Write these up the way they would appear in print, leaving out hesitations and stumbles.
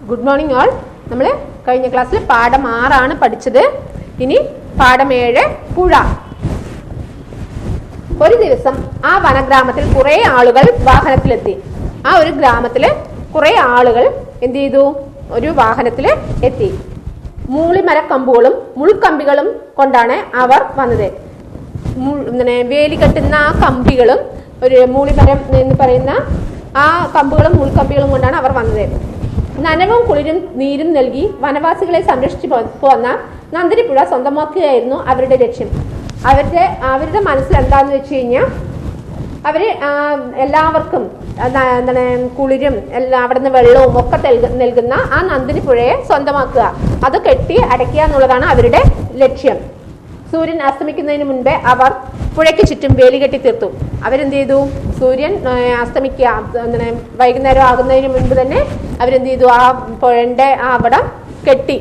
Good morning all. നമ്മൾ കഴിഞ്ഞ ക്ലാസ്സിൽ പാഠം 6 ആണ് പഠിച്ചത്. ഇനി പാഠം 7 പുഴ. ഒരു ദിവസം ആ വനഗ്രാമത്തിൽ കുറെ ആളുകൾ വാഹനത്തിലെത്തി. ആ ഒരു ഗ്രാമത്തില് കുറെ ആളുകൾ എന്ത് ചെയ്തു? ഒരു വാഹനത്തിൽ എത്തി. മൂളിമരക്കമ്പുകളും മുൾക്കമ്പികളും കൊണ്ടാണ് അവർ വന്നത്. വേലി കെട്ടുന്ന ആ കമ്പികളും ഒരു മൂളിമരം എന്ന് പറയുന്ന ആ കമ്പുകളും മുൾക്കമ്പികളും കൊണ്ടാണ് അവർ വന്നത്. നനവും കുളിരും നീരും നൽകി വനവാസികളെ സംരക്ഷിച്ചു പോന്ന നന്ദിനിപ്പുഴ സ്വന്തമാക്കുകയായിരുന്നു അവരുടെ ലക്ഷ്യം. അവരുടെ മനസ്സിൽ എന്താന്ന് വെച്ച് കഴിഞ്ഞാൽ അവര് എല്ലാവർക്കും എന്താണ് കുളിരും അവിടെ നിന്ന് വെള്ളവും ഒക്കെ നൽകുന്ന ആ നന്ദിനിപ്പുഴയെ സ്വന്തമാക്കുക, അത് കെട്ടി അടയ്ക്കുക എന്നുള്ളതാണ് അവരുടെ ലക്ഷ്യം. സൂര്യൻ അസ്തമിക്കുന്നതിന് മുൻപേ അവർ പുഴയ്ക്ക് ചുറ്റും വേലി കെട്ടി തീർത്തു. അവരെന്ത് ചെയ്തു? സൂര്യൻ അസ്തമിക്കുക വൈകുന്നേരം ആകുന്നതിന് മുൻപ് തന്നെ അവരെന്ത് ചെയ്തു? ആ പുഴന്റെ ആ അവിടം കെട്ടി.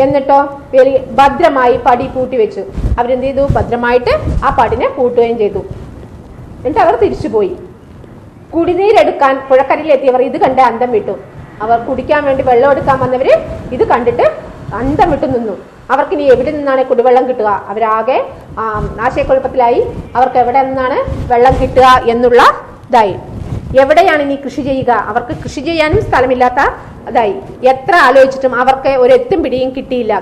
എന്നിട്ടോ വേലി ഭദ്രമായി പടി പൂട്ടി വെച്ചു. അവരെന്ത് ചെയ്തു? ഭദ്രമായിട്ട് ആ പടിനെ പൂട്ടുകയും ചെയ്തു. എന്നിട്ട് അവർ തിരിച്ചുപോയി. കുടിനീരെടുക്കാൻ പുഴക്കരയിലെത്തിയവർ ഇത് കണ്ട് അന്തം വിട്ടു. അവർ കുടിക്കാൻ വേണ്ടി വെള്ളം എടുക്കാൻ വന്നവര് ഇത് കണ്ടിട്ട് അന്തം വിട്ടു നിന്നു. അവർക്കിനി എവിടെ നിന്നാണ് കുടിവെള്ളം കിട്ടുക? അവരാകെ ആശയക്കുഴപ്പത്തിലായി. അവർക്ക് എവിടെ നിന്നാണ് വെള്ളം കിട്ടുക എന്നുള്ള ഇതായി. എവിടെയാണ് ഇനി കൃഷി ചെയ്യുക? അവർക്ക് കൃഷി ചെയ്യാനും സ്ഥലമില്ലാത്ത അതായി. എത്ര ആലോചിച്ചിട്ടും അവർക്ക് ഒരു എത്തും പിടിയും കിട്ടിയില്ല.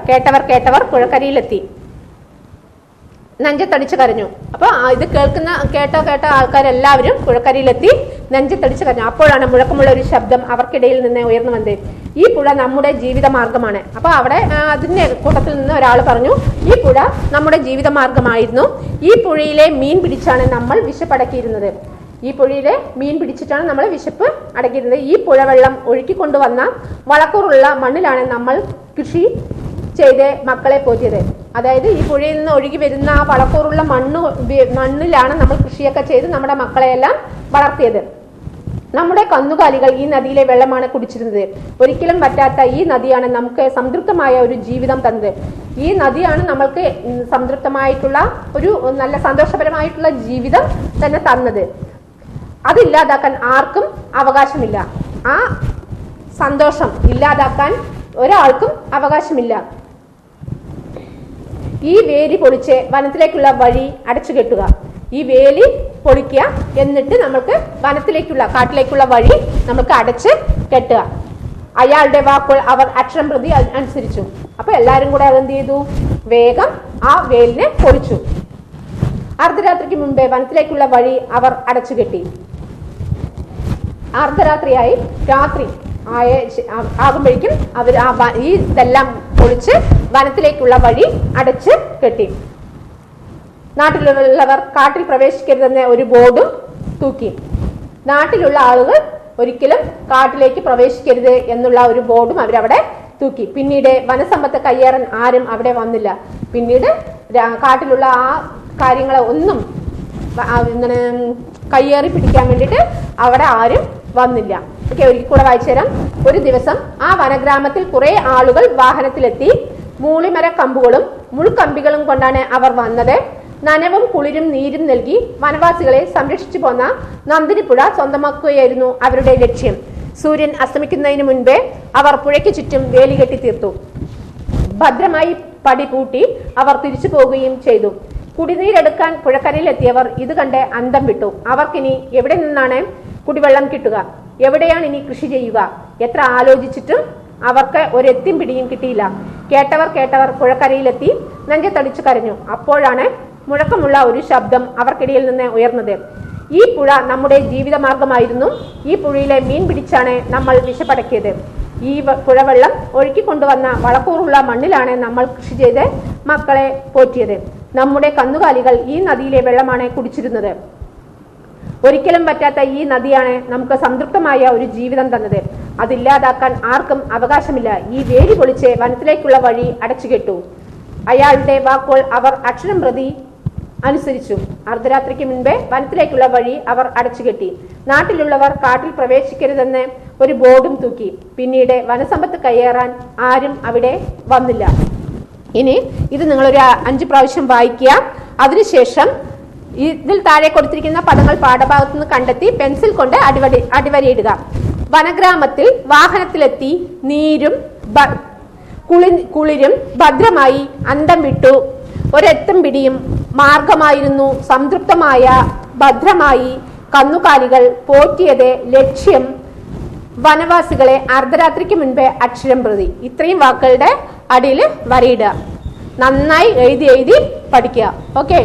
കേട്ടവർ പുഴക്കരയിലെത്തി. നെഞ്ചത്തടിച്ച് കരഞ്ഞു. അപ്പൊ ഇത് കേട്ട ആൾക്കാരെല്ലാവരും പുഴക്കരയിലെത്തി നെഞ്ചത്തടിച്ച് കരഞ്ഞു. അപ്പോഴാണ് മുഴക്കമുള്ള ഒരു ശബ്ദം അവർക്കിടയിൽ നിന്ന് ഉയർന്നു വന്നത്. ഈ പുഴ നമ്മുടെ ജീവിത മാർഗമാണ്. അപ്പൊ അവിടെ അതിന്റെ കൂട്ടത്തിൽ നിന്ന് ഒരാൾ പറഞ്ഞു, ഈ പുഴ നമ്മുടെ ജീവിത മാർഗമായിരുന്നു. ഈ പുഴയിലെ മീൻ പിടിച്ചാണ് നമ്മൾ വിശപ്പടക്കിയിരുന്നത്. ഈ പുഴയിലെ മീൻ പിടിച്ചിട്ടാണ് നമ്മൾ വിശപ്പ് അടക്കിയിരുന്നത്. ഈ പുഴവെള്ളം ഒഴുക്കിക്കൊണ്ടുവന്ന വളക്കൂറുള്ള മണ്ണിലാണ് നമ്മൾ കൃഷി ചെയ്ത് മക്കളെ പോറ്റിയത്. അതായത് ഈ പുഴയിൽ നിന്ന് ഒഴുകി വരുന്ന ആ വളക്കൂറുള്ള മണ്ണിലാണ് നമ്മൾ കൃഷിയൊക്കെ ചെയ്ത് നമ്മുടെ മക്കളെയെല്ലാം വളർത്തിയത്. നമ്മുടെ കന്നുകാലികൾ ഈ നദിയിലെ വെള്ളമാണ് കുടിച്ചിരുന്നത്. ഒരിക്കലും പറ്റാത്ത ഈ നദിയാണ് നമുക്ക് സംതൃപ്തമായ ഒരു ജീവിതം തന്നത്. ഈ നദിയാണ് നമ്മൾക്ക് സംതൃപ്തമായിട്ടുള്ള ഒരു നല്ല സന്തോഷപരമായിട്ടുള്ള ജീവിതം തന്നെ തന്നത്. അതില്ലാതാക്കാൻ ആർക്കും അവകാശമില്ല. ആ സന്തോഷം ഇല്ലാതാക്കാൻ ഒരാൾക്കും അവകാശമില്ല. ഈ വേലി പൊളിച്ച് വനത്തിലേക്കുള്ള വഴി അടച്ചു കെട്ടുക. ഈ വേലി പൊളിക്കുക, എന്നിട്ട് നമ്മൾക്ക് വനത്തിലേക്കുള്ള കാട്ടിലേക്കുള്ള വഴി നമുക്ക് അടച്ച് കെട്ടുക. അയാളുടെ വാക്കുകൾ അവർ അക്ഷരം പ്രതി അനുസരിച്ചു. അപ്പൊ എല്ലാരും കൂടെ അതെന്ത് ചെയ്തു? വേഗം ആ വേലിനെ പൊളിച്ചു. അർദ്ധരാത്രിക്ക് മുമ്പേ വനത്തിലേക്കുള്ള വഴി അവർ അടച്ചു കെട്ടി. അർദ്ധരാത്രിയായി. രാത്രി ആകുമ്പോഴേക്കും അവർ ഈ ഇതെല്ലാം പൊളിച്ച് വനത്തിലേക്കുള്ള വഴി അടച്ച് കെട്ടി. നാട്ടിലുള്ളവർ കാട്ടിൽ പ്രവേശിക്കരുതെന്ന ഒരു ബോർഡും തൂക്കി. നാട്ടിലുള്ള ആളുകൾ ഒരിക്കലും കാട്ടിലേക്ക് പ്രവേശിക്കരുത് എന്നുള്ള ഒരു ബോർഡും അവരവിടെ തൂക്കി. പിന്നീട് വനസമ്പത്ത് കയ്യേറാൻ ആരും അവിടെ വന്നില്ല. പിന്നീട് കാട്ടിലുള്ള ആ കാര്യങ്ങളെ ഒന്നും കയ്യേറി പിടിക്കാൻ വേണ്ടിയിട്ട് അവിടെ ആരും വന്നില്ല. ഓക്കെ, ഒരിക്കൽ കൂടെ വായിച്ചു തരാം. ഒരു ദിവസം ആ വനഗ്രാമത്തിൽ കുറെ ആളുകൾ വാഹനത്തിലെത്തി. മൂളിമര കമ്പുകളും മുൾക്കമ്പികളും കൊണ്ടാണ് അവർ വന്നത്. നനവും കുളിരും നീരും നൽകി വനവാസികളെ സംരക്ഷിച്ചു പോന്ന നന്ദിനിപ്പുഴ സ്വന്തമാക്കുകയായിരുന്നു അവരുടെ ലക്ഷ്യം. സൂര്യൻ അസ്തമിക്കുന്നതിന് മുൻപേ അവർ പുഴയ്ക്ക് ചുറ്റും വേലി കെട്ടി തീർത്തു. ഭദ്രമായി പടി പൂട്ടി അവർ തിരിച്ചു പോവുകയും ചെയ്തു. കുടിനീരെടുക്കാൻ പുഴക്കരയിലെത്തിയവർ ഇത് കണ്ട് അന്തം വിട്ടു. അവർക്കിനി എവിടെ നിന്നാണ് കുടിവെള്ളം കിട്ടുക? എവിടെയാണ് ഇനി കൃഷി ചെയ്യുക? എത്ര ആലോചിച്ചിട്ടും അവർക്ക് ഒരെത്തും പിടിയും കിട്ടിയില്ല. കേട്ടവർ പുഴക്കരയിലെത്തി നെഞ്ചത്തടിച്ചു കരഞ്ഞു. അപ്പോഴാണ് മുഴക്കമുള്ള ഒരു ശബ്ദം അവർക്കിടയിൽ നിന്ന് ഉയർന്നത്. ഈ പുഴ നമ്മുടെ ജീവിതമാർഗമായിരുന്നു. ഈ പുഴയിലെ മീൻ പിടിച്ചാണ് നമ്മൾ വിശപ്പടക്കിയത്. ഈ പുഴവെള്ളം ഒഴുക്കിക്കൊണ്ടുവന്ന വളക്കൂറുള്ള മണ്ണിലാണ് നമ്മൾ കൃഷി ചെയ്ത് മക്കളെ പോറ്റിയത്. നമ്മുടെ കന്നുകാലികൾ ഈ നദിയിലെ വെള്ളമാണ് കുടിച്ചിരുന്നത്. ഒരിക്കലും പറ്റാത്ത ഈ നദിയാണ് നമുക്ക് സംതൃപ്തമായ ഒരു ജീവിതം തന്നത്. അതില്ലാതാക്കാൻ ആർക്കും അവകാശമില്ല. ഈ വേലി പൊളിച്ച് വനത്തിലേക്കുള്ള വഴി അടച്ചുകെട്ടു. അയാളുടെ വാക്കുകൾ അവർ അക്ഷരം പ്രതി അനുസരിച്ചു. അർദ്ധരാത്രിക്ക് മുൻപേ വനത്തിലേക്കുള്ള വഴി അവർ അടച്ചുകെട്ടി. നാട്ടിലുള്ളവർ കാട്ടിൽ പ്രവേശിക്കരുതെന്ന് ഒരു ബോർഡും തൂക്കി. പിന്നീട് വനസമ്പത്ത് കയ്യേറാൻ ആരും അവിടെ വന്നില്ല. ഇനി ഇത് നിങ്ങളൊരു 5 പ്രാവശ്യം വായിക്കുക. അതിനുശേഷം ഇതിൽ താഴെ കൊടുത്തിരിക്കുന്ന പദങ്ങൾ പാഠഭാഗത്തു നിന്ന് കണ്ടെത്തി പെൻസിൽ കൊണ്ട് അടിവരയിടുക. വനഗ്രാമത്തിൽ വാഹനത്തിലെത്തി നീരും കുളിരും ഭദ്രമായി അന്തം വിട്ടു. ഒരെത്തും പിടിയും മാർഗമായിരുന്നു സംതൃപ്തമായ ഭദ്രമായി കന്നുകാലികൾ പോറ്റിയത് ലക്ഷ്യം വനവാസികളെ അർദ്ധരാത്രിക്ക് മുൻപേ അക്ഷരം പ്രതി. ഇത്രയും വാക്കുകളുടെ അടിയിൽ വരയിടുക. നന്നായി എഴുതി പഠിക്കുക. ഓക്കെ.